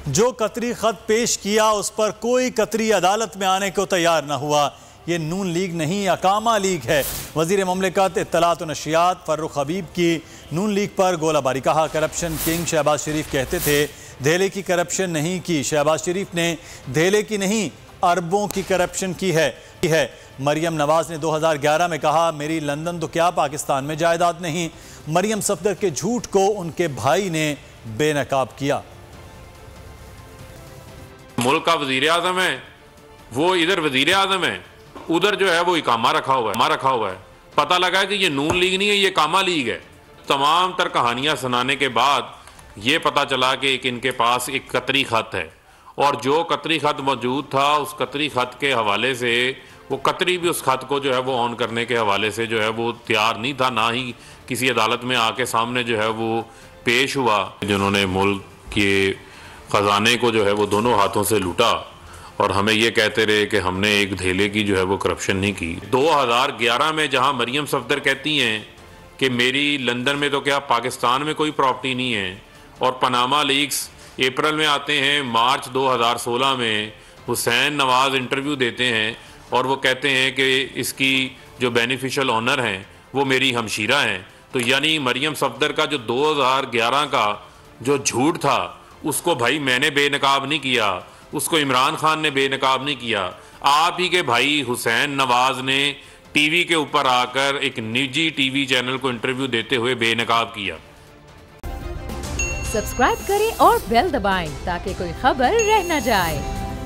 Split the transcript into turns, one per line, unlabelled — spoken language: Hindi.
जो कतरी खत पेश किया उस पर कोई कतरी अदालत में आने को तैयार न हुआ। ये नून लीग नहीं अकामा लीग है। वजीर ममलिकत इत्तलात व नशियात फर्रुख हबीब की नून लीग पर गोलाबारी। कहा करप्शन किंग शहबाज शरीफ कहते थे धेले की करप्शन नहीं की। शहबाज शरीफ ने धेले की नहीं अरबों की करप्शन की है। मरियम नवाज ने 2011 में कहा मेरी लंदन तो क्या पाकिस्तान में जायदाद नहीं। मरियम सफदर के झूठ को उनके भाई ने बेनकाब किया।
मुल्क का वजीर आजम है, वो इधर वजीर आजम है, उधर जो है वो इकामा रखा हुआ है। पता लगा है कि ये नून लीग नहीं है, ये कामा लीग है। तमाम तर कहानियां सुनाने के बाद ये पता चला कि इनके पास एक कतरी खत है, और जो कतरी खत मौजूद था उस कतरी खत के हवाले से वो कतरी भी उस खत को जो है वो ऑन करने के हवाले से जो है वो तैयार नहीं था, ना ही किसी अदालत में आके सामने जो है वो पेश हुआ। जिन्होंने मुल्क के खजाने को जो है वो दोनों हाथों से लूटा और हमें ये कहते रहे कि हमने एक धेले की जो है वो करप्शन नहीं की। 2011 में जहां मरियम सफदर कहती हैं कि मेरी लंदन में तो क्या पाकिस्तान में कोई प्रॉपर्टी नहीं है, और पनामा लीक्स अप्रैल में आते हैं, मार्च 2016 में हुसैन नवाज इंटरव्यू देते हैं और वो कहते हैं कि इसकी जो बेनिफिशियल ऑनर हैं वो मेरी हमशीरा हैं। तो यानी मरियम सफदर का जो 2011 का जो झूठ था उसको भाई मैंने बेनकाब नहीं किया, उसको इमरान खान ने बेनकाब नहीं किया, आप ही के भाई हुसैन नवाज ने टीवी के ऊपर आकर एक निजी टीवी चैनल को इंटरव्यू देते हुए बेनकाब किया।
सब्सक्राइब करें और बेल दबाएं ताकि कोई खबर रह न जाए।